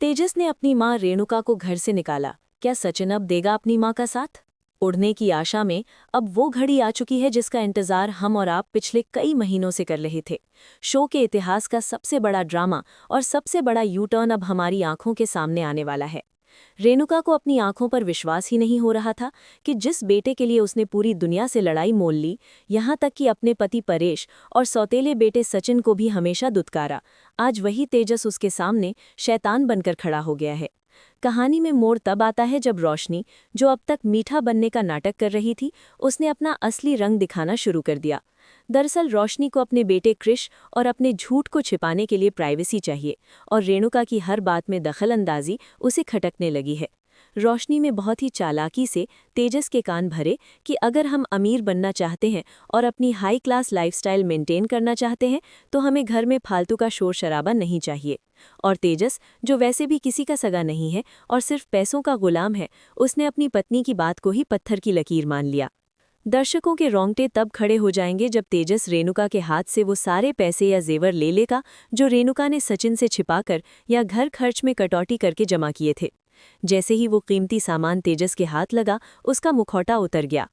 तेजस ने अपनी मां रेणुका को घर से निकाला। क्या सचिन अब देगा अपनी मां का साथ? उड़ने की आशा में अब वो घड़ी आ चुकी है जिसका इंतजार हम और आप पिछले कई महीनों से कर रहे थे। शो के इतिहास का सबसे बड़ा ड्रामा और सबसे बड़ा यू टर्न अब हमारी आंखों के सामने आने वाला है। रेणुका को अपनी आंखों पर विश्वास ही नहीं हो रहा था कि जिस बेटे के लिए उसने पूरी दुनिया से लड़ाई मोल ली, यहाँ तक कि अपने पति परेश और सौतेले बेटे सचिन को भी हमेशा दुत्कारा, आज वही तेजस उसके सामने शैतान बनकर खड़ा हो गया है। कहानी में मोड़ तब आता है जब रोशनी, जो अब तक मीठा बनने का नाटक कर रही थी, उसने अपना असली रंग दिखाना शुरू कर दिया। दरअसल रोशनी को अपने बेटे क्रिश और अपने झूठ को छिपाने के लिए प्राइवेसी चाहिए, और रेणुका की हर बात में दखलंदाजी उसे खटकने लगी है। रोशनी में बहुत ही चालाकी से तेजस के कान भरे कि अगर हम अमीर बनना चाहते हैं और अपनी हाई क्लास लाइफस्टाइल मेंटेन करना चाहते हैं तो हमें घर में फालतू का शोर शराबा नहीं चाहिए। और तेजस, जो वैसे भी किसी का सगा नहीं है और सिर्फ पैसों का गुलाम है, उसने अपनी पत्नी की बात को ही पत्थर की लकीर मान लिया। दर्शकों के रोंगटे तब खड़े हो जाएंगे जब तेजस रेणुका के हाथ से वो सारे पैसे या जेवर ले लेगा जो रेणुका ने सचिन से छिपाकर या घर खर्च में कटौती करके जमा किए थे। जैसे ही वो कीमती सामान तेजस के हाथ लगा, उसका मुखौटा उतर गया।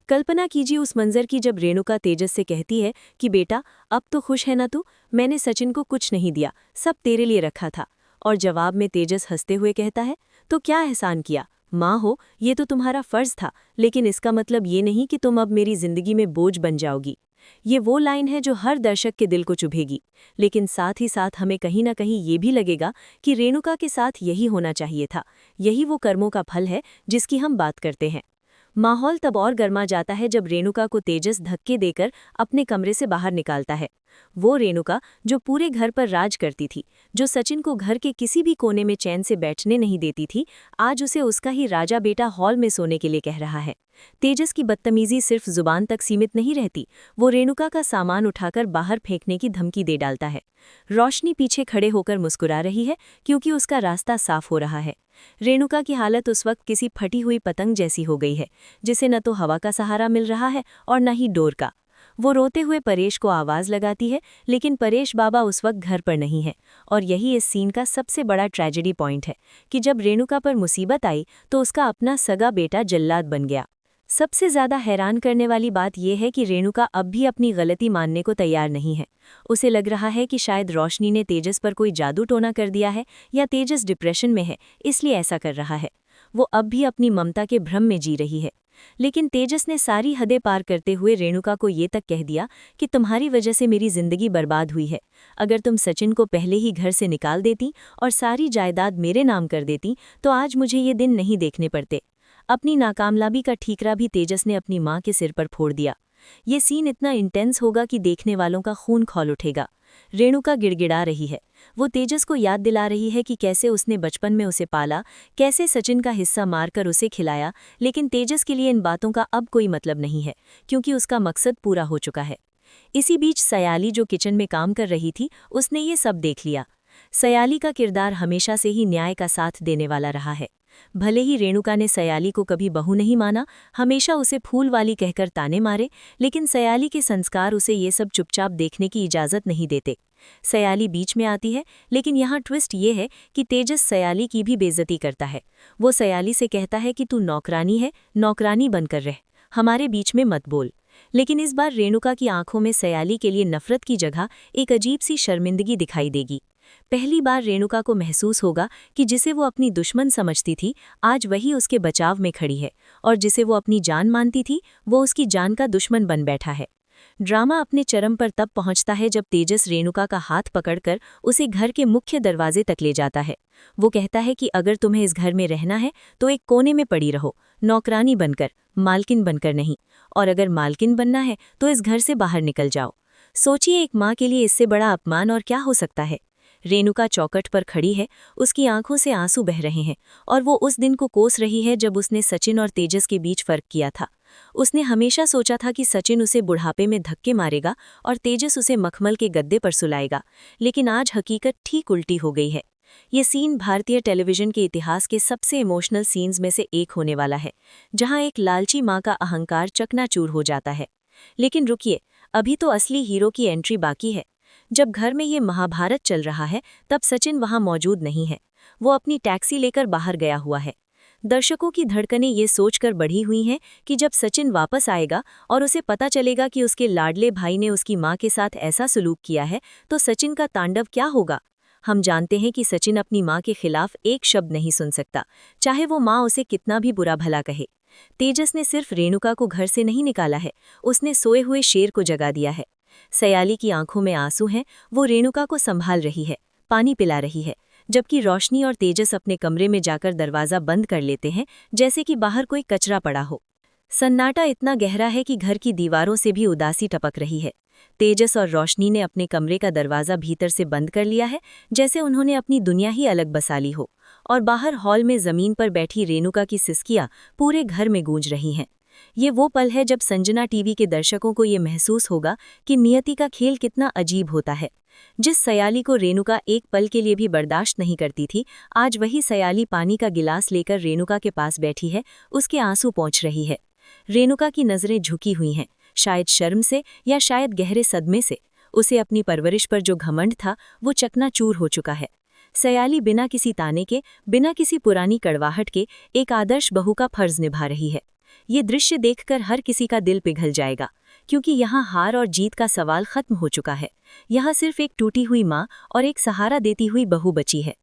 कल्पना कीजिए उस मंजर की जब रेणुका तेजस से कहती है कि बेटा, अब तो खुश है ना तू? मैंने सचिन को कुछ नहीं दिया, सब तेरे लिए रखा था। और जवाब में तेजस हंसते हुए कहता है, तो क्या एहसान किया? माँ हो, ये तो तुम्हारा फर्ज था, लेकिन इसका मतलब ये नहीं कि तुम अब मेरी जिंदगी में बोझ बन जाओगी। ये वो लाइन है जो हर दर्शक के दिल को चुभेगी, लेकिन साथ ही साथ हमें कहीं ना कहीं ये भी लगेगा कि रेणुका के साथ यही होना चाहिए था। यही वो कर्मों का फल है जिसकी हम बात करते हैं। माहौल तब और गर्मा जाता है जब रेणुका को तेजस धक्के देकर अपने कमरे से बाहर निकालता है। वो रेणुका जो पूरे घर पर राज करती थी, जो सचिन को घर के किसी भी कोने में चैन से बैठने नहीं देती थी, आज उसे उसका ही राजा बेटा हॉल में सोने के लिए कह रहा है। तेजस की बदतमीजी सिर्फ जुबान तक सीमित नहीं रहती, वो रेणुका का सामान उठाकर बाहर फेंकने की धमकी दे डालता है। रोशनी पीछे खड़े होकर मुस्कुरा रही है क्योंकि उसका रास्ता साफ हो रहा है। रेणुका की हालत उस वक्त किसी फटी हुई पतंग जैसी हो गई है, जिसे न तो हवा का सहारा मिल रहा है और न ही डोर का। वो रोते हुए परेश को आवाज लगाती है, लेकिन परेश बाबा उस वक्त घर पर नहीं है। और यही इस सीन का सबसे बड़ा ट्रेजेडी पॉइंट है कि जब रेणुका पर मुसीबत आई तो उसका अपना सगा बेटा जल्लाद बन गया। सबसे ज्यादा हैरान करने वाली बात यह है कि रेणुका अब भी अपनी गलती मानने को तैयार नहीं है। उसे लग रहा है कि शायद रोशनी ने तेजस पर कोई जादू टोना कर दिया है, या तेजस डिप्रेशन में है इसलिए ऐसा कर रहा है। वो अब भी अपनी ममता के भ्रम में जी रही है। लेकिन तेजस ने सारी हदें पार करते हुए रेणुका को ये तक कह दिया कि तुम्हारी वजह से मेरी जिंदगी बर्बाद हुई है। अगर तुम सचिन को पहले ही घर से निकाल देती और सारी जायदाद मेरे नाम कर देती तो आज मुझे ये दिन नहीं देखने पड़ते। अपनी नाकामयाबी का ठीकरा भी तेजस ने अपनी मां के सिर पर फोड़ दिया। ये सीन इतना इंटेंस होगा कि देखने वालों का खून खौल उठेगा। रेणुका गिड़गिड़ा रही है। वो तेजस को याद दिला रही है कि कैसे उसने बचपन में उसे पाला, कैसे सचिन का हिस्सा मारकर उसे खिलाया, लेकिन तेजस के लिए इन बातों का अब कोई मतलब नहीं है क्योंकि उसका मकसद पूरा हो चुका है। इसी बीच सयाली, जो किचन में काम कर रही थी, उसने ये सब देख लिया। सयाली का किरदार हमेशा से ही न्याय का साथ देने वाला रहा है। भले ही रेणुका ने सयाली को कभी बहू नहीं माना, हमेशा उसे फूल वाली कहकर ताने मारे, लेकिन सयाली के संस्कार उसे ये सब चुपचाप देखने की इजाजत नहीं देते। सयाली बीच में आती है, लेकिन यहाँ ट्विस्ट ये है कि तेजस सयाली की भी बेइज्जती करता है। वो सयाली से कहता है कि तू नौकरानी है, नौकरानी बनकर रह, हमारे बीच में मत बोल। लेकिन इस बार रेणुका की आंखों में सयाली के लिए नफरत की जगह एक अजीब सी शर्मिंदगी दिखाई देगी। पहली बार रेणुका को महसूस होगा कि जिसे वो अपनी दुश्मन समझती थी, आज वही उसके बचाव में खड़ी है, और जिसे वो अपनी जान मानती थी, वो उसकी जान का दुश्मन बन बैठा है। ड्रामा अपने चरम पर तब पहुंचता है जब तेजस रेणुका का हाथ पकड़कर उसे घर के मुख्य दरवाजे तक ले जाता है। वो कहता है कि अगर तुम्हें इस घर में रहना है तो एक कोने में पड़ी रहो, नौकरानी बनकर, मालकिन बनकर नहीं। और अगर मालकिन बनना है तो इस घर से बाहर निकल जाओ। सोचिए, एक माँ के लिए इससे बड़ा अपमान और क्या हो सकता है। रेणुका चौखट पर खड़ी है, उसकी आंखों से आंसू बह रहे हैं, और वो उस दिन को कोस रही है जब उसने सचिन और तेजस के बीच फर्क किया था। उसने हमेशा सोचा था कि सचिन उसे बुढ़ापे में धक्के मारेगा और तेजस उसे मखमल के गद्दे पर सुलाएगा, लेकिन आज हकीकत ठीक उल्टी हो गई है। ये सीन भारतीय टेलीविजन के इतिहास के सबसे इमोशनल सीन्स में से एक होने वाला है, जहां एक लालची माँ का अहंकार चकनाचूर हो जाता है। लेकिन रुकिए, अभी तो असली हीरो की एंट्री बाकी है। जब घर में ये महाभारत चल रहा है तब सचिन वहां मौजूद नहीं है। वो अपनी टैक्सी लेकर बाहर गया हुआ है। दर्शकों की धड़कनें ये सोचकर बढ़ी हुई हैं कि जब सचिन वापस आएगा और उसे पता चलेगा कि उसके लाडले भाई ने उसकी मां के साथ ऐसा सलूक किया है, तो सचिन का तांडव क्या होगा। हम जानते हैं कि सचिन अपनी मां के खिलाफ एक शब्द नहीं सुन सकता, चाहे वो मां उसे कितना भी बुरा भला कहे। तेजस ने सिर्फ रेणुका को घर से नहीं निकाला है, उसने सोए हुए शेर को जगा दिया है। सयाली की आंखों में आंसू हैं, वो रेणुका को संभाल रही है, पानी पिला रही है, जबकि रोशनी और तेजस अपने कमरे में जाकर दरवाजा बंद कर लेते हैं, जैसे कि बाहर कोई कचरा पड़ा हो। सन्नाटा इतना गहरा है कि घर की दीवारों से भी उदासी टपक रही है। तेजस और रोशनी ने अपने कमरे का दरवाजा भीतर से बंद कर लिया है, जैसे उन्होंने अपनी दुनिया ही अलग बसा ली हो। और बाहर हॉल में जमीन पर बैठी रेणुका की सिसकियां पूरे घर में गूंज रही हैं। ये वो पल है जब संजना टीवी के दर्शकों को ये महसूस होगा कि नियति का खेल कितना अजीब होता है। जिस सयाली को रेणुका एक पल के लिए भी बर्दाश्त नहीं करती थी, आज वही सयाली पानी का गिलास लेकर रेणुका के पास बैठी है, उसके आंसू पहुंच रही है। रेणुका की नजरें झुकी हुई हैं, शायद शर्म से या शायद गहरे सदमे से। उसे अपनी परवरिश पर जो घमंड था वो चकनाचूर हो चुका है। सयाली बिना किसी ताने के, बिना किसी पुरानी कड़वाहट के एक आदर्श बहू का फर्ज निभा रही है। ये दृश्य देखकर हर किसी का दिल पिघल जाएगा, क्योंकि यहाँ हार और जीत का सवाल खत्म हो चुका है। यहाँ सिर्फ एक टूटी हुई माँ और एक सहारा देती हुई बहू बची है।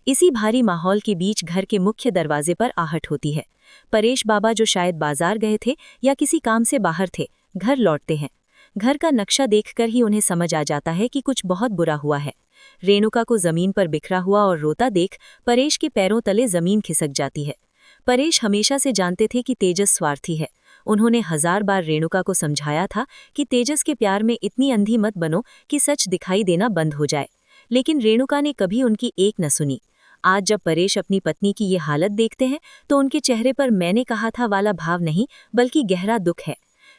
इसी भारी माहौल के बीच घर के मुख्य दरवाजे पर आहट होती है। परेश बाबा, जो शायद बाजार गए थे या किसी काम से बाहर थे, घर लौटते हैं। घर का नक्शा देखकर ही उन्हें समझ आ जाता है कि कुछ बहुत बुरा हुआ है। रेणुका को जमीन पर बिखरा हुआ और रोता देख परेश के पैरों तले जमीन खिसक जाती है। परेश हमेशा से जानते थे कि तेजस स्वार्थी है। उन्होंने 1000 बार रेणुका को समझाया था कि तेजस के प्यार में इतनी अंधी मत बनो कि सच दिखाई देना बंद हो जाए, लेकिन रेणुका ने कभी उनकी एक न सुनी। आज जब परेश अपनी पत्नी की ये हालत देखते हैं तो उनके चेहरे पर मैंने कहा था वाला भाव नहीं, बल्कि गहरा दुख है।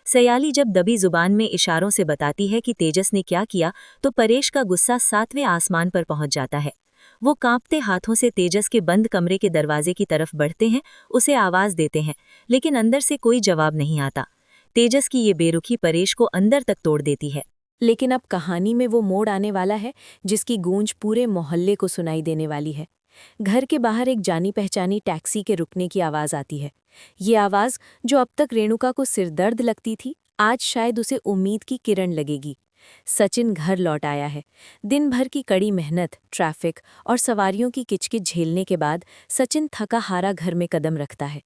सयाली जब दबी जुबान में इशारों से बताती है कि तेजस ने क्या किया, तो परेश का गुस्सा 7वें आसमान पर पहुंच जाता है। वो कांपते हाथों से तेजस के बंद कमरे के दरवाजे की तरफ बढ़ते हैं, उसे आवाज देते हैं, लेकिन अंदर से कोई जवाब नहीं आता। तेजस की ये बेरुखी परेश को अंदर तक तोड़ देती है। लेकिन अब कहानी में वो मोड़ आने वाला है जिसकी गूंज पूरे मोहल्ले को सुनाई देने वाली है। घर के बाहर एक जानी पहचानी टैक्सी के रुकने की आवाज आती है। ये आवाज, जो अब तक रेणुका को सिरदर्द लगती थी, आज शायद उसे उम्मीद की किरण लगेगी। सचिन घर लौट आया है। दिन भर की कड़ी मेहनत, ट्रैफिक और सवारियों की किचकिच झेलने के बाद सचिन थका हारा घर में कदम रखता है।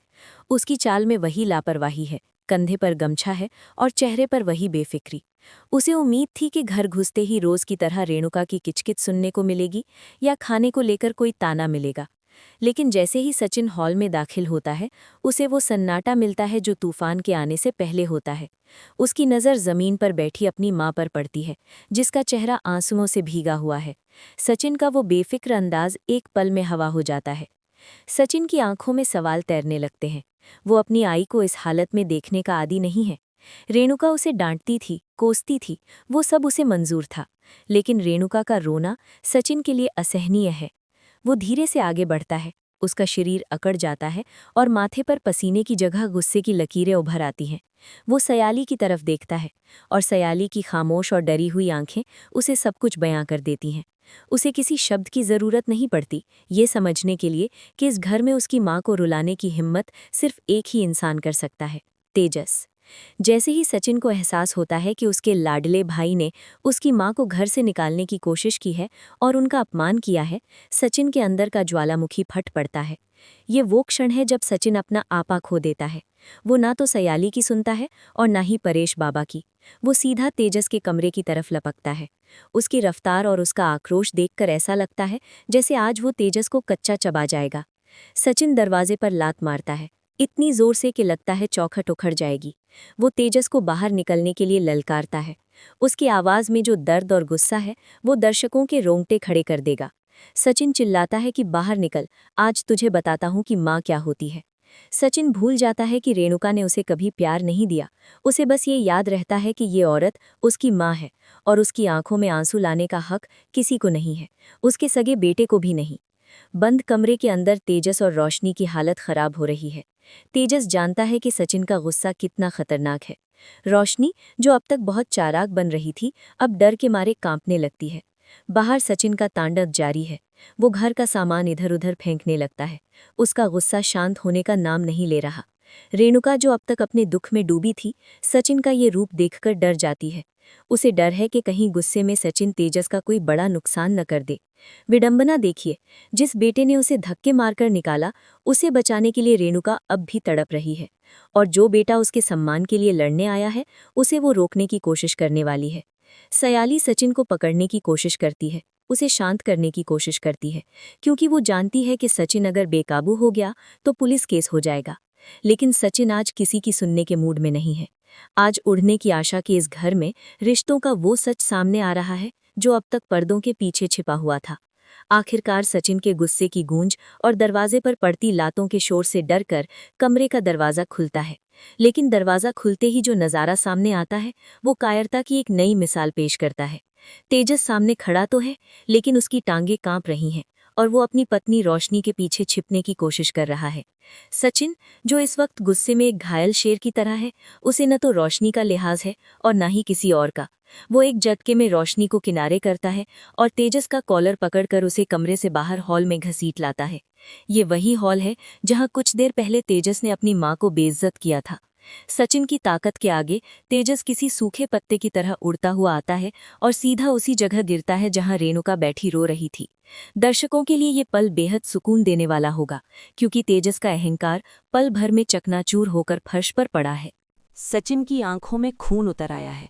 उसकी चाल में वही लापरवाही है, कंधे पर गमछा है और चेहरे पर वही बेफिक्री। उसे उम्मीद थी कि घर घुसते ही रोज की तरह रेणुका की किचकिच सुनने को मिलेगी या खाने को लेकर कोई ताना मिलेगा। लेकिन जैसे ही सचिन हॉल में दाखिल होता है, उसे वो सन्नाटा मिलता है जो तूफान के आने से पहले होता है। उसकी नज़र जमीन पर बैठी अपनी मां पर पड़ती है, जिसका चेहरा आंसुओं से भीगा हुआ है। सचिन का वो बेफिक्र अंदाज एक पल में हवा हो जाता है। सचिन की आंखों में सवाल तैरने लगते हैं। वो अपनी आई को इस हालत में देखने का आदी नहीं है। रेणुका उसे डांटती थी, कोसती थी, वो सब उसे मंजूर था, लेकिन रेणुका का रोना सचिन के लिए असहनीय है। वो धीरे से आगे बढ़ता है, उसका शरीर अकड़ जाता है और माथे पर पसीने की जगह गुस्से की लकीरें उभर आती हैं। वो सयाली की तरफ देखता है और सयाली की खामोश और डरी हुई आंखें उसे सब कुछ बयां कर देती हैं। उसे किसी शब्द की ज़रूरत नहीं पड़ती ये समझने के लिए कि इस घर में उसकी माँ को रुलाने की हिम्मत सिर्फ एक ही इंसान कर सकता है, तेजस। जैसे ही सचिन को एहसास होता है कि उसके लाडले भाई ने उसकी मां को घर से निकालने की कोशिश की है और उनका अपमान किया है, सचिन के अंदर का ज्वालामुखी फट पड़ता है। ये वो क्षण है जब सचिन अपना आपा खो देता है। वो ना तो सयाली की सुनता है और ना ही परेश बाबा की। वो सीधा तेजस के कमरे की तरफ लपकता है। उसकी रफ्तार और उसका आक्रोश देखकर ऐसा लगता है जैसे आज वो तेजस को कच्चा चबा जाएगा। सचिन दरवाजे पर लात मारता है, इतनी जोर से कि लगता है चौखट उखड़ जाएगी। वो तेजस को बाहर निकलने के लिए ललकारता है। उसकी आवाज़ में जो दर्द और गुस्सा है वो दर्शकों के रोंगटे खड़े कर देगा। सचिन चिल्लाता है कि बाहर निकल, आज तुझे बताता हूँ कि माँ क्या होती है। सचिन भूल जाता है कि रेणुका ने उसे कभी प्यार नहीं दिया। उसे बस ये याद रहता है कि ये औरत उसकी माँ है और उसकी आंखों में आंसू लाने का हक किसी को नहीं है, उसके सगे बेटे को भी नहीं। बंद कमरे के अंदर तेजस और रोशनी की हालत खराब हो रही है। तेजस जानता है कि सचिन का गुस्सा कितना खतरनाक है। रोशनी, जो अब तक बहुत चालाक बन रही थी, अब डर के मारे कांपने लगती है। बाहर सचिन का तांडव जारी है। वो घर का सामान इधर उधर फेंकने लगता है। उसका गुस्सा शांत होने का नाम नहीं ले रहा। रेणुका, जो अब तक अपने दुख में डूबी थी, सचिन का ये रूप देखकर डर जाती है। उसे डर है कि कहीं गुस्से में सचिन तेजस का कोई बड़ा नुकसान न कर दे। विडंबना देखिए, जिस बेटे ने उसे धक्के मारकर निकाला, उसे बचाने के लिए रेणुका अब भी तड़प रही है। और जो बेटा उसके सम्मान के लिए लड़ने आया है, उसे वो रोकने की कोशिश करने वाली है। सयाली सचिन को पकड़ने की कोशिश करती है, उसे शांत करने की कोशिश करती है, क्योंकि वो जानती है कि सचिन अगर बेकाबू हो गया तो पुलिस केस हो जाएगा। लेकिन सचिन आज किसी की सुनने के मूड में नहीं है। आज उड़ने की आशा के इस घर में रिश्तों का वो सच सामने आ रहा है जो अब तक पर्दों के पीछे छिपा हुआ था। आखिरकार सचिन के गुस्से की गूंज और दरवाजे पर पड़ती लातों के शोर से डरकर कमरे का दरवाजा खुलता है। लेकिन दरवाजा खुलते ही जो नज़ारा सामने आता है, वो कायरता की एक नई मिसाल पेश करता है। तेजस सामने खड़ा तो है, लेकिन उसकी टांगें कांप रही हैं और वो अपनी पत्नी रोशनी के पीछे छिपने की कोशिश कर रहा है। सचिन, जो इस वक्त गुस्से में एक घायल शेर की तरह है, उसे न तो रोशनी का लिहाज है और न ही किसी और का। वो एक झटके में रोशनी को किनारे करता है और तेजस का कॉलर पकड़कर उसे कमरे से बाहर हॉल में घसीट लाता है। ये वही हॉल है जहां कुछ देर पहले तेजस ने अपनी मां को बेइज्जत किया था। सचिन की ताकत के आगे तेजस किसी सूखे पत्ते की तरह उड़ता हुआ आता है और सीधा उसी जगह गिरता है जहां रेणुका बैठी रो रही थी। दर्शकों के लिए ये पल बेहद सुकून देने वाला होगा, क्योंकि तेजस का अहंकार पल भर में चकनाचूर होकर फर्श पर पड़ा है। सचिन की आंखों में खून उतर आया है।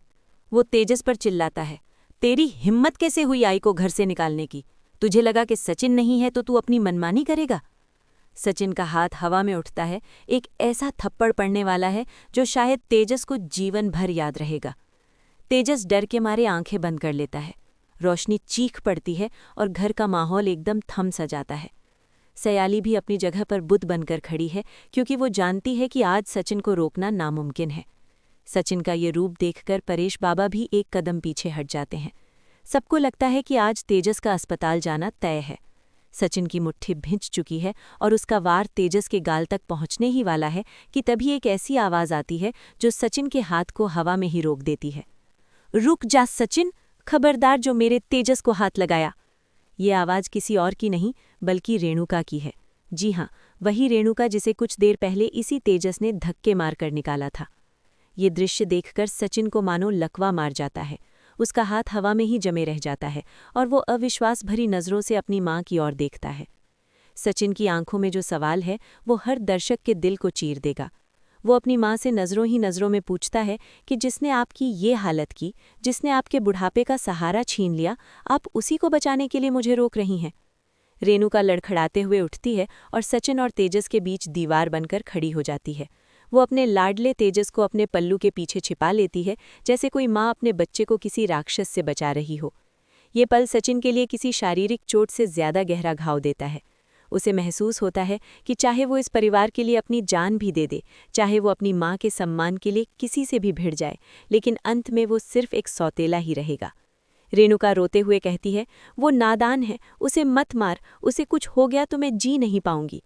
वो तेजस पर चिल्लाता है, तेरी हिम्मत कैसे हुई आई को घर से निकालने की? तुझे लगा कि सचिन नहीं है तो तू अपनी मनमानी करेगा? सचिन का हाथ हवा में उठता है। एक ऐसा थप्पड़ पड़ने वाला है जो शायद तेजस को जीवन भर याद रहेगा। तेजस डर के मारे आंखें बंद कर लेता है। रोशनी चीख पड़ती है और घर का माहौल एकदम थम सा जाता है। सयाली भी अपनी जगह पर बुद्ध बनकर खड़ी है, क्योंकि वो जानती है कि आज सचिन को रोकना नामुमकिन है। सचिन का ये रूप देखकर परेश बाबा भी एक कदम पीछे हट जाते हैं। सबको लगता है कि आज तेजस का अस्पताल जाना तय है। सचिन की मुट्ठी भिंच चुकी है और उसका वार तेजस के गाल तक पहुंचने ही वाला है कि तभी एक ऐसी आवाज़ आती है जो सचिन के हाथ को हवा में ही रोक देती है। रुक जा सचिन, खबरदार जो मेरे तेजस को हाथ लगाया। ये आवाज़ किसी और की नहीं बल्कि रेणुका की है। जी हाँ, वही रेणुका जिसे कुछ देर पहले इसी तेजस ने धक्के मारकर निकाला था। ये दृश्य देखकर सचिन को मानो लकवा मार जाता है। उसका हाथ हवा में ही जमे रह जाता है और वो अविश्वास भरी नज़रों से अपनी मां की ओर देखता है। सचिन की आंखों में जो सवाल है वो हर दर्शक के दिल को चीर देगा। वो अपनी मां से नज़रों ही नज़रों में पूछता है कि जिसने आपकी ये हालत की, जिसने आपके बुढ़ापे का सहारा छीन लिया, आप उसी को बचाने के लिए मुझे रोक रही हैं। रेणुका लड़खड़ाते हुए उठती है और सचिन और तेजस के बीच दीवार बनकर खड़ी हो जाती है। वो अपने लाडले तेजस को अपने पल्लू के पीछे छिपा लेती है, जैसे कोई माँ अपने बच्चे को किसी राक्षस से बचा रही हो। ये पल सचिन के लिए किसी शारीरिक चोट से ज्यादा गहरा घाव देता है। उसे महसूस होता है कि चाहे वो इस परिवार के लिए अपनी जान भी दे दे, चाहे वो अपनी माँ के सम्मान के लिए किसी से भी भिड़ जाए, लेकिन अंत में वो सिर्फ एक सौतेला ही रहेगा। रेणुका रोते हुए कहती है, वो नादान है, उसे मत मार, उसे कुछ हो गया तो मैं जी नहीं पाऊंगी।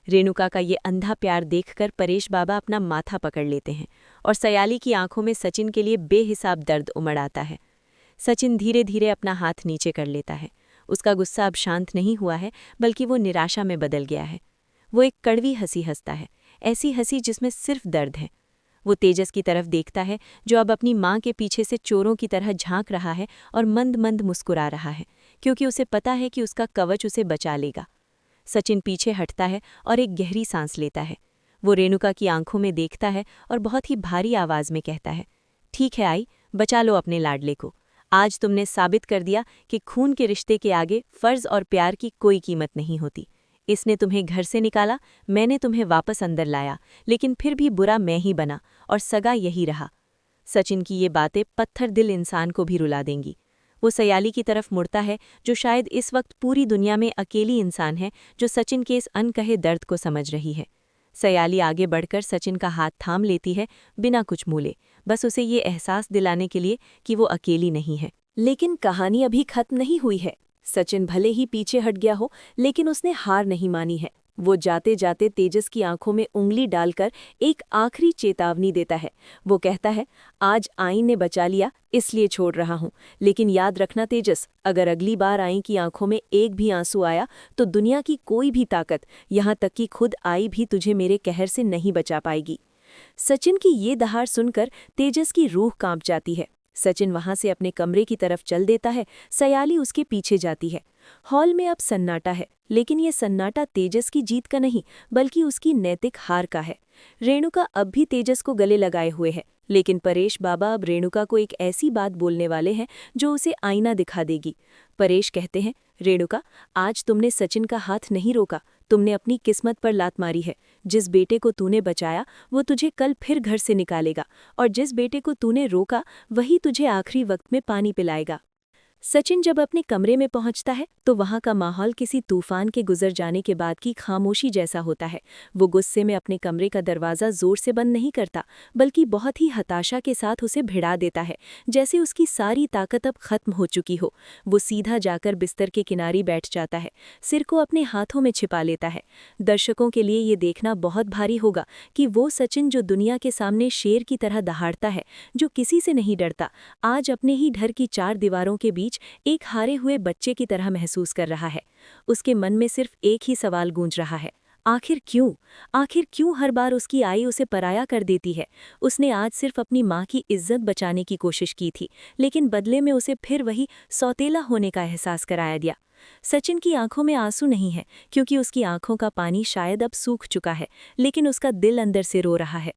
रेणुका का ये अंधा प्यार देखकर परेश बाबा अपना माथा पकड़ लेते हैं और सयाली की आंखों में सचिन के लिए बेहिसाब दर्द उमड़ आता है। सचिन धीरे धीरे अपना हाथ नीचे कर लेता है। उसका गुस्सा अब शांत नहीं हुआ है, बल्कि वो निराशा में बदल गया है। वो एक कड़वी हंसी हंसता है, ऐसी हंसी जिसमें सिर्फ दर्द है। वो तेजस की तरफ देखता है, जो अब अपनी माँ के पीछे से चोरों की तरह झांक रहा है और मंद मंद मुस्कुरा रहा है, क्योंकि उसे पता है कि उसका कवच उसे बचा लेगा। सचिन पीछे हटता है और एक गहरी सांस लेता है। वो रेणुका की आंखों में देखता है और बहुत ही भारी आवाज में कहता है, ठीक है आई, बचा लो अपने लाडले को। आज तुमने साबित कर दिया कि खून के रिश्ते के आगे फर्ज और प्यार की कोई कीमत नहीं होती। इसने तुम्हें घर से निकाला, मैंने तुम्हें वापस अंदर लाया, लेकिन फिर भी बुरा मैं ही बना और सगा यही रहा। सचिन की ये बातें पत्थर दिल इंसान को भी रुला देंगी। वो सयाली की तरफ मुड़ता है, जो शायद इस वक्त पूरी दुनिया में अकेली इंसान है जो सचिन के इस अनकहे दर्द को समझ रही है। सयाली आगे बढ़कर सचिन का हाथ थाम लेती है, बिना कुछ मूले, बस उसे ये एहसास दिलाने के लिए कि वो अकेली नहीं है। लेकिन कहानी अभी खत्म नहीं हुई है। सचिन भले ही पीछे हट गया हो, लेकिन उसने हार नहीं मानी है। वो जाते जाते तेजस की आंखों में उंगली डालकर एक आखिरी चेतावनी देता है। वो कहता है, आज आईन ने बचा लिया इसलिए छोड़ रहा हूं, लेकिन याद रखना तेजस, अगर अगली बार आई की आंखों में एक भी आंसू आया तो दुनिया की कोई भी ताकत, यहाँ तक कि खुद आई भी तुझे मेरे कहर से नहीं बचा पाएगी। सचिन की ये दहाड़ सुनकर तेजस की रूह कांप जाती है। सचिन वहां से अपने कमरे की तरफ चल देता है। सयाली उसके पीछे जाती है। हॉल में अब सन्नाटा है, लेकिन ये सन्नाटा तेजस की जीत का नहीं बल्कि उसकी नैतिक हार का है। रेणुका अब भी तेजस को गले लगाए हुए है, लेकिन परेश बाबा अब रेणुका को एक ऐसी बात बोलने वाले हैं जो उसे आईना दिखा देगी। परेश कहते हैं, रेणुका, आज तुमने सचिन का हाथ नहीं रोका, तुमने अपनी किस्मत पर लात मारी है। जिस बेटे को तूने बचाया वो तुझे कल फिर घर से निकालेगा, और जिस बेटे को तूने रोका वही तुझे आखिरी वक्त में पानी पिलाएगा। सचिन जब अपने कमरे में पहुंचता है तो वहां का माहौल किसी तूफान के गुजर जाने के बाद की खामोशी जैसा होता है। वो गुस्से में अपने कमरे का दरवाज़ा जोर से बंद नहीं करता, बल्कि बहुत ही हताशा के साथ उसे भिड़ा देता है, जैसे उसकी सारी ताकत अब खत्म हो चुकी हो। वो सीधा जाकर बिस्तर के किनारे बैठ जाता है, सिर को अपने हाथों में छिपा लेता है। दर्शकों के लिए ये देखना बहुत भारी होगा कि वो सचिन जो दुनिया के सामने शेर की तरह दहाड़ता है, जो किसी से नहीं डरता, आज अपने ही घर की चार दीवारों के बीच एक हारे हुए बच्चे की तरह महसूस कर रहा है। उसके मन में सिर्फ एक ही सवाल गूंज रहा है, आखिर क्यों हर बार उसकी आई उसे पराया कर देती है। उसने आज सिर्फ अपनी माँ की इज्जत बचाने की कोशिश की थी, लेकिन बदले में उसे फिर वही सौतेला होने का एहसास कराया दिया। सचिन की आंखों में आंसू नहीं है, क्योंकि उसकी आंखों का पानी शायद अब सूख चुका है, लेकिन उसका दिल अंदर से रो रहा है।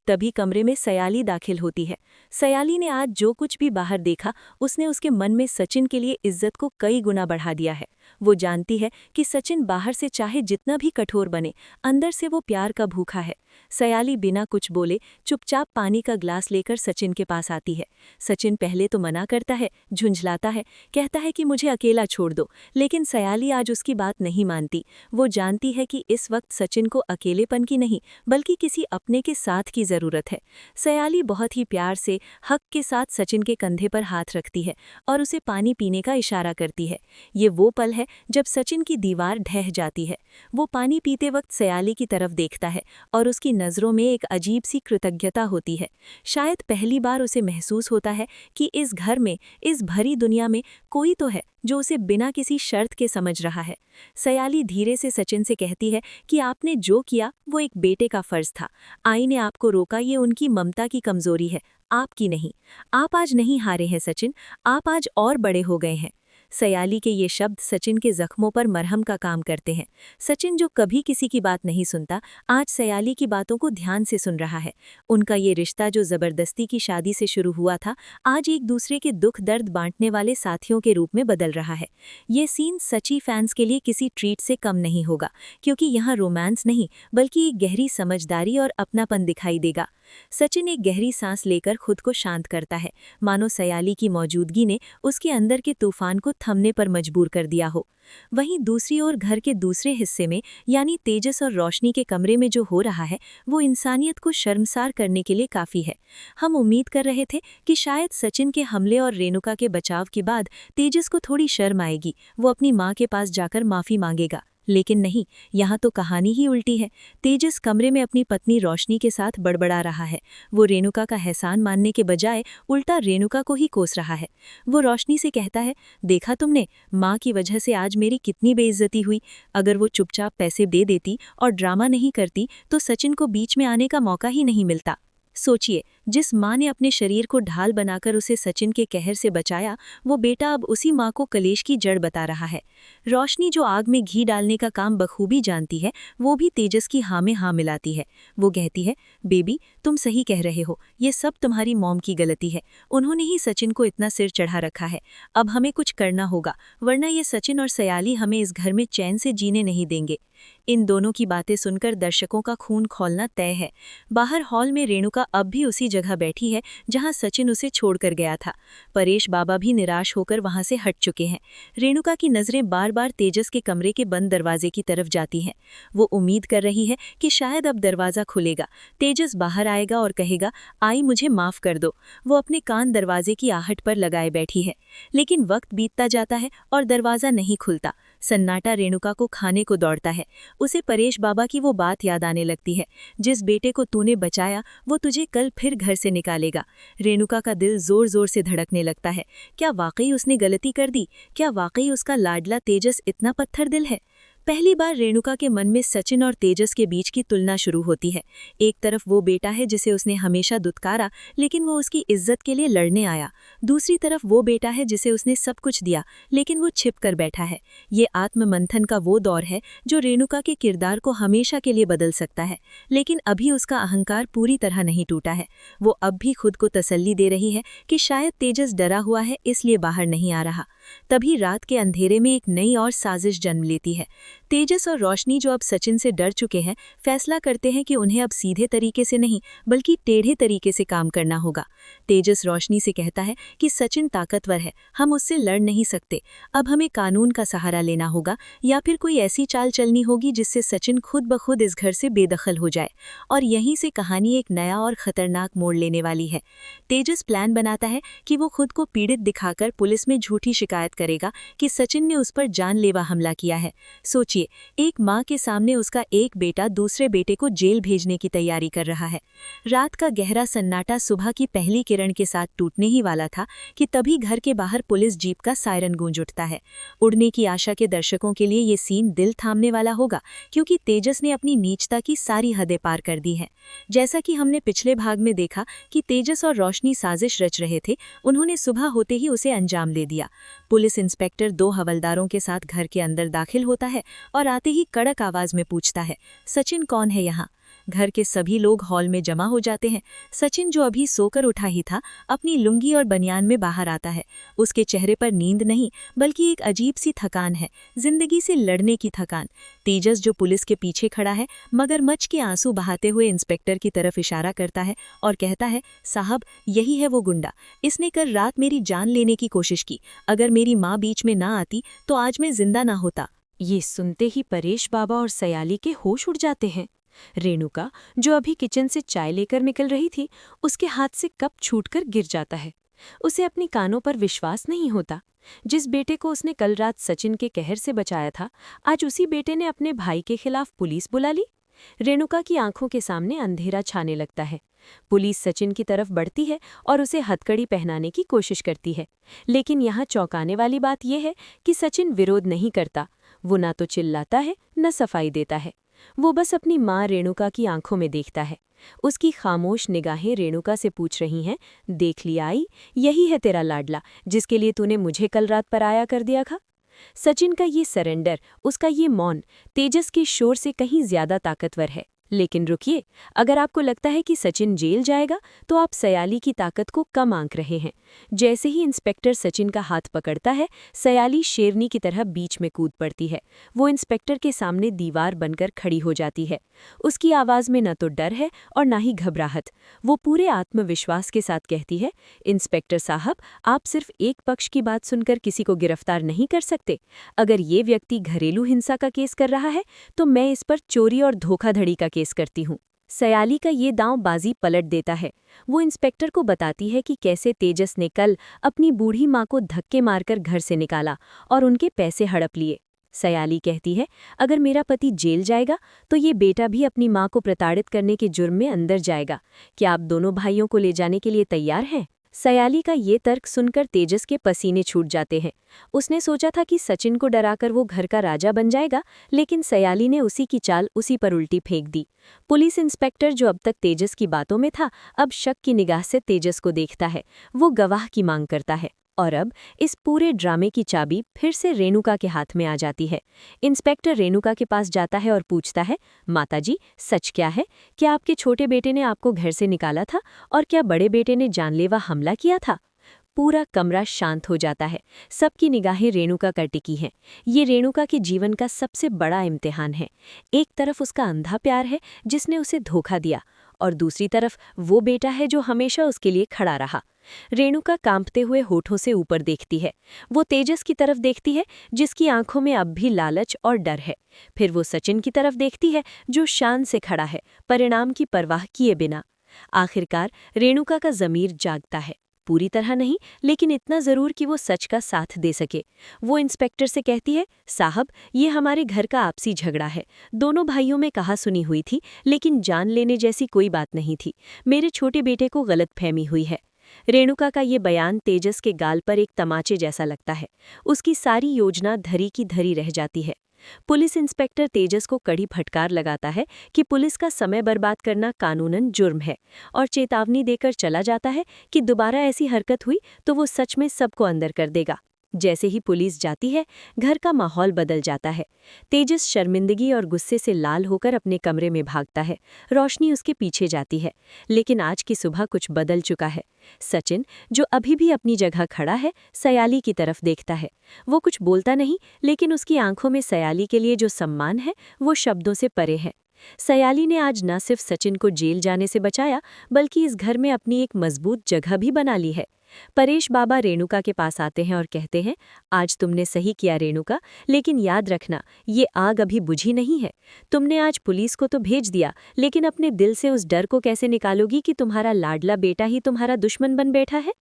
तभी कमरे में सयाली दाखिल होती है। सयाली ने आज जो कुछ भी बाहर देखा, उसने उसके मन में सचिन के लिए इज्जत को कई गुना बढ़ा दिया है। वो जानती है कि सचिन बाहर से चाहे जितना भी कठोर बने, अंदर से वो प्यार का भूखा है। सयाली बिना कुछ बोले चुपचाप पानी का ग्लास लेकर सचिन के पास आती है। सचिन पहले तो मना करता है, झुंझलाता है, कहता है कि मुझे अकेला छोड़ दो, लेकिन सयाली आज उसकी बात नहीं मानती। वो जानती है कि इस वक्त सचिन को अकेलेपन की नहीं बल्कि किसी अपने के साथ की जरूरत है। सयाली बहुत ही प्यार से हक के साथ सचिन के कंधे पर हाथ रखती है और उसे पानी पीने का इशारा करती है। ये वो पल है जब सचिन की दीवार ढह जाती है। वो पानी पीते वक्त सयाली की तरफ देखता है और उसकी नज़रों में एक अजीब सी कृतज्ञता होती है। शायद पहली बार उसे महसूस होता है कि इस घर में, इस भरी दुनिया में कोई तो है जो उसे बिना किसी शर्त के समझ रहा है। सयाली धीरे से सचिन से कहती है कि आपने जो किया वो एक बेटे का फर्ज था। आई ने आपको रोका, ये उनकी ममता की कमजोरी है, आपकी नहीं। आप आज नहीं हारे हैं सचिन, आप आज और बड़े हो गए हैं। सयाली के ये शब्द सचिन के जख्मों पर मरहम का काम करते हैं। सचिन जो कभी किसी की बात नहीं सुनता, आज सयाली की बातों को ध्यान से सुन रहा है। उनका ये रिश्ता जो जबरदस्ती की शादी से शुरू हुआ था, आज एक दूसरे के दुख दर्द बांटने वाले साथियों के रूप में बदल रहा है। ये सीन सची फैंस के लिए किसी ट्रीट से कम नहीं होगा, क्योंकि यहाँ रोमांस नहीं बल्कि एक गहरी समझदारी और अपनापन दिखाई देगा। सचिन एक गहरी सांस लेकर खुद को शांत करता है, मानो सयाली की मौजूदगी ने उसके अंदर के तूफान को थमने पर मजबूर कर दिया हो। वहीं दूसरी ओर घर के दूसरे हिस्से में, यानी तेजस और रोशनी के कमरे में जो हो रहा है, वो इंसानियत को शर्मसार करने के लिए काफ़ी है। हम उम्मीद कर रहे थे कि शायद सचिन के हमले और रेणुका के बचाव के बाद तेजस को थोड़ी शर्म आएगी, वो अपनी माँ के पास जाकर माफ़ी मांगेगा, लेकिन नहीं, यहाँ तो कहानी ही उल्टी है। तेजस कमरे में अपनी पत्नी रोशनी के साथ बड़बड़ा रहा है। वो रेणुका का एहसान मानने के बजाय उल्टा रेणुका को ही कोस रहा है। वो रोशनी से कहता है, देखा तुमने, माँ की वजह से आज मेरी कितनी बेइज्जती हुई। अगर वो चुपचाप पैसे दे देती और ड्रामा नहीं करती तो सचिन को बीच में आने का मौका ही नहीं मिलता। सोचिए, जिस माँ ने अपने शरीर को ढाल बनाकर उसे सचिन के कहर से बचाया, वो बेटा अब उसी माँ को कलेश की जड़ बता रहा है। रोशनी जो आग में घी डालने का काम बखूबी जानती है, वो भी तेजस की हाँ में हाँ मिलाती है। वो कहती है, बेबी तुम सही कह रहे हो, ये सब तुम्हारी मॉम की गलती है। उन्होंने ही सचिन को इतना सिर चढ़ा रखा है। अब हमें कुछ करना होगा, वरना ये सचिन और सयाली हमें इस घर में चैन से जीने नहीं देंगे। इन दोनों की बातें सुनकर दर्शकों का खून खौलना तय है। बाहर हॉल में रेणुका अब भी उसी जगह बैठी है जहां सचिन उसे छोड़कर गया था। परेश बाबा भी निराश होकर वहां से हट चुके हैं। रेणुका की नज़रें बार बार तेजस के कमरे के बंद दरवाजे की तरफ जाती हैं। वो उम्मीद कर रही है कि शायद अब दरवाज़ा खुलेगा, तेजस बाहर आएगा और कहेगा, आई मुझे माफ़ कर दो। वो अपने कान दरवाजे की आहट पर लगाए बैठी है, लेकिन वक्त बीतता जाता है और दरवाज़ा नहीं खुलता। सन्नाटा रेणुका को खाने को दौड़ता है। उसे परेश बाबा की वो बात याद आने लगती है, जिस बेटे को तूने बचाया वो तुझे कल फिर घर से निकालेगा। रेणुका का दिल जोर जोर से धड़कने लगता है। क्या वाकई उसने गलती कर दी? क्या वाकई उसका लाडला तेजस इतना पत्थर दिल है? पहली बार रेणुका के मन में सचिन और तेजस के बीच की तुलना शुरू होती है। एक तरफ वो बेटा है जिसे उसने हमेशा दुत्कारा, लेकिन वो उसकी इज्जत के लिए लड़ने आया। दूसरी तरफ वो बेटा है जिसे उसने सब कुछ दिया, लेकिन वो छिप कर बैठा है। ये आत्ममंथन का वो दौर है जो रेणुका के किरदार को हमेशा के लिए बदल सकता है। लेकिन अभी उसका अहंकार पूरी तरह नहीं टूटा है। वो अब भी खुद को तसल्ली दे रही है कि शायद तेजस डरा हुआ है, इसलिए बाहर नहीं आ रहा। तभी रात के अंधेरे में एक नई और साजिश जन्म लेती है। तेजस और रोशनी, जो अब सचिन से डर चुके हैं, फैसला करते हैं कि उन्हें अब सीधे तरीके से नहीं बल्कि टेढ़े तरीके से काम करना होगा। तेजस रोशनी से कहता है कि सचिन ताकतवर है, हम उससे लड़ नहीं सकते। अब हमें कानून का सहारा लेना होगा या फिर कोई ऐसी चाल चलनी होगी जिससे सचिन खुद ब खुद इस घर से बेदखल हो जाए। और यहीं से कहानी एक नया और खतरनाक मोड़ लेने वाली है। तेजस प्लान बनाता है कि वो खुद को पीड़ित दिखाकर पुलिस में झूठी शिकायत करेगा कि सचिन ने उस पर जानलेवा हमला किया है। सोचिए, एक माँ के सामने उसका एक बेटा दूसरे बेटे को जेल भेजने की तैयारी कर रहा है। रात का गहरा सन्नाटा सुबह की पहली किरण के साथ टूटने ही वाला था कि तभी घर के बाहर पुलिस जीप का सायरन गूंज उठता है। उड़ने की आशा के दर्शकों के लिए ये सीन दिल थामने वाला होगा, क्योंकि तेजस ने अपनी नीचता की सारी हदें पार कर दी है। जैसा कि हमने पिछले भाग में देखा कि तेजस और रोशनी साजिश रच रहे थे, उन्होंने सुबह होते ही उसे अंजाम दे दिया। पुलिस इंस्पेक्टर 2 हवलदारों के साथ घर के अंदर दाखिल होता है और आते ही कड़क आवाज में पूछता है, सचिन कौन है यहाँ? घर के सभी लोग हॉल में जमा हो जाते हैं। सचिन, जो अभी सोकर उठा ही था, अपनी लुंगी और बनियान में बाहर आता है। उसके चेहरे पर नींद नहीं बल्कि एक अजीब सी थकान है, जिंदगी से लड़ने की थकान। तेजस, जो पुलिस के पीछे खड़ा है, मगरमच्छ के आंसू बहाते हुए इंस्पेक्टर की तरफ इशारा करता है और कहता है, साहब, यही है वो गुंडा। इसने कल रात मेरी जान लेने की कोशिश की। अगर मेरी माँ बीच में ना आती तो आज मैं जिंदा ना होता। ये सुनते ही परेश बाबा और सयाली के होश उड़ जाते हैं। रेणुका, जो अभी किचन से चाय लेकर निकल रही थी, उसके हाथ से कप छूटकर गिर जाता है। उसे अपनी कानों पर विश्वास नहीं होता। जिस बेटे को उसने कल रात सचिन के कहर से बचाया था, आज उसी बेटे ने अपने भाई के खिलाफ पुलिस बुला ली। रेणुका की आंखों के सामने अंधेरा छाने लगता है। पुलिस सचिन की तरफ बढ़ती है और उसे हथकड़ी पहनाने की कोशिश करती है। लेकिन यहाँ चौंकाने वाली बात यह है कि सचिन विरोध नहीं करता। वो ना तो चिल्लाता है, न सफाई देता है। वो बस अपनी माँ रेणुका की आंखों में देखता है। उसकी खामोश निगाहें रेणुका से पूछ रही हैं, देख लिया आई, यही है तेरा लाडला, जिसके लिए तूने मुझे कल रात पराया कर दिया था। सचिन का ये सरेंडर, उसका ये मौन, तेजस के शोर से कहीं ज्यादा ताकतवर है। लेकिन रुकिए, अगर आपको लगता है कि सचिन जेल जाएगा, तो आप सयाली की ताकत को कम आंक रहे हैं। जैसे ही इंस्पेक्टर सचिन का हाथ पकड़ता है, सयाली शेरनी की तरह बीच में कूद पड़ती है। वो इंस्पेक्टर के सामने दीवार बनकर खड़ी हो जाती है। उसकी आवाज़ में न तो डर है और न ही घबराहट। वो पूरे आत्मविश्वास के साथ कहती है, इंस्पेक्टर साहब, आप सिर्फ एक पक्ष की बात सुनकर किसी को गिरफ्तार नहीं कर सकते। अगर ये व्यक्ति घरेलू हिंसा का केस कर रहा है, तो मैं इस पर चोरी और धोखाधड़ी का केस करती हूँ। सयाली का ये दांव बाजी पलट देता है। वो इंस्पेक्टर को बताती है कि कैसे तेजस ने कल अपनी बूढ़ी माँ को धक्के मारकर घर से निकाला और उनके पैसे हड़प लिए। सयाली कहती है, अगर मेरा पति जेल जाएगा तो ये बेटा भी अपनी माँ को प्रताड़ित करने के जुर्म में अंदर जाएगा। क्या आप दोनों भाइयों को ले जाने के लिए तैयार हैं? सयाली का ये तर्क सुनकर तेजस के पसीने छूट जाते हैं। उसने सोचा था कि सचिन को डराकर वो घर का राजा बन जाएगा, लेकिन सयाली ने उसी की चाल उसी पर उल्टी फेंक दी। पुलिस इंस्पेक्टर, जो अब तक तेजस की बातों में था, अब शक की निगाह से तेजस को देखता है। वो गवाह की मांग करता है और अब इस पूरे ड्रामे की चाबी फिर से रेणुका के हाथ में आ जाती है। इंस्पेक्टर रेणुका के पास जाता है और पूछता है, माताजी, सच क्या है? क्या आपके छोटे बेटे ने आपको घर से निकाला था और क्या बड़े बेटे ने जानलेवा हमला किया था? पूरा कमरा शांत हो जाता है। सबकी निगाहें रेणुका पर टिकी हैं। ये रेणुका के जीवन का सबसे बड़ा इम्तिहान है। एक तरफ उसका अंधा प्यार है जिसने उसे धोखा दिया, और दूसरी तरफ वो बेटा है जो हमेशा उसके लिए खड़ा रहा। रेणुका कांपते हुए होठों से ऊपर देखती है। वो तेजस की तरफ देखती है, जिसकी आंखों में अब भी लालच और डर है। फिर वो सचिन की तरफ देखती है, जो शान से खड़ा है, परिणाम की परवाह किए बिना। आखिरकार रेणुका का ज़मीर जागता है। पूरी तरह नहीं, लेकिन इतना ज़रूर कि वो सच का साथ दे सके। वो इंस्पेक्टर से कहती है, साहब, ये हमारे घर का आपसी झगड़ा है। दोनों भाइयों में कहा सुनी हुई थी, लेकिन जान लेने जैसी कोई बात नहीं थी। मेरे छोटे बेटे को गलतफहमी हुई है। रेणुका का ये बयान तेजस के गाल पर एक तमाचे जैसा लगता है। उसकी सारी योजना धरी की धरी रह जाती है। पुलिस इंस्पेक्टर तेजस को कड़ी फटकार लगाता है कि पुलिस का समय बर्बाद करना कानूनन जुर्म है, और चेतावनी देकर चला जाता है कि दोबारा ऐसी हरकत हुई तो वो सच में सबको अंदर कर देगा। जैसे ही पुलिस जाती है, घर का माहौल बदल जाता है। तेजस शर्मिंदगी और गुस्से से लाल होकर अपने कमरे में भागता है। रोशनी उसके पीछे जाती है, लेकिन आज की सुबह कुछ बदल चुका है। सचिन, जो अभी भी अपनी जगह खड़ा है, सयाली की तरफ देखता है। वो कुछ बोलता नहीं, लेकिन उसकी आंखों में सयाली के लिए जो सम्मान है, वो शब्दों से परे है। सयाली ने आज न सिर्फ सचिन को जेल जाने से बचाया, बल्कि इस घर में अपनी एक मजबूत जगह भी बना ली है। परेश बाबा रेणुका के पास आते हैं और कहते हैं, आज तुमने सही किया रेणुका, लेकिन याद रखना, ये आग अभी बुझी नहीं है। तुमने आज पुलिस को तो भेज दिया, लेकिन अपने दिल से उस डर को कैसे निकालोगी कि तुम्हारा लाडला बेटा ही तुम्हारा दुश्मन बन बैठा है?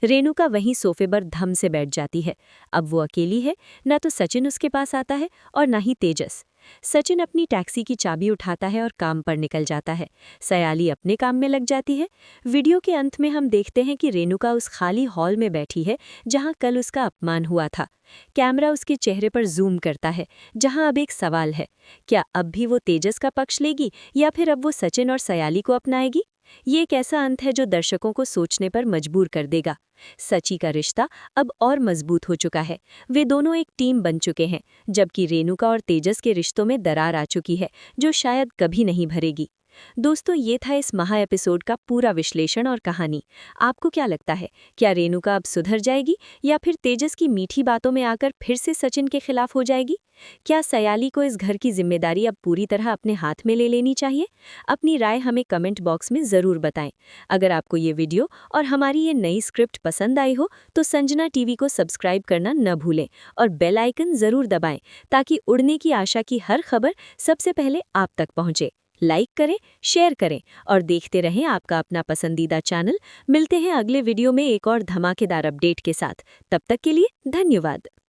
रेणुका वहीं सोफे पर धम से बैठ जाती है। अब वो अकेली है, न तो सचिन उसके पास आता है और न ही तेजस। सचिन अपनी टैक्सी की चाबी उठाता है और काम पर निकल जाता है। सयाली अपने काम में लग जाती है। वीडियो के अंत में हम देखते हैं कि रेणुका उस खाली हॉल में बैठी है जहां कल उसका अपमान हुआ था। कैमरा उसके चेहरे पर जूम करता है, जहां अब एक सवाल है, क्या अब भी वो तेजस का पक्ष लेगी या फिर अब वो सचिन और सयाली को अपनाएगी? ये एक ऐसा अंत है जो दर्शकों को सोचने पर मजबूर कर देगा। सची का रिश्ता अब और मजबूत हो चुका है। वे दोनों एक टीम बन चुके हैं, जबकि रेणुका और तेजस के रिश्तों में दरार आ चुकी है, जो शायद कभी नहीं भरेगी। दोस्तों, ये था इस महा एपिसोड का पूरा विश्लेषण और कहानी। आपको क्या लगता है, क्या रेणुका अब सुधर जाएगी या फिर तेजस की मीठी बातों में आकर फिर से सचिन के खिलाफ हो जाएगी? क्या सयाली को इस घर की जिम्मेदारी अब पूरी तरह अपने हाथ में ले लेनी चाहिए? अपनी राय हमें कमेंट बॉक्स में ज़रूर बताएं। अगर आपको ये वीडियो और हमारी ये नई स्क्रिप्ट पसंद आई हो तो संजना टीवी को सब्सक्राइब करना न भूलें और बेल आइकन ज़रूर दबाएं, ताकि उड़ने की आशा की हर खबर सबसे पहले आप तक पहुंचे। लाइक करें, शेयर करें और देखते रहें आपका अपना पसंदीदा चैनल। मिलते हैं अगले वीडियो में एक और धमाकेदार अपडेट के साथ। तब तक के लिए धन्यवाद।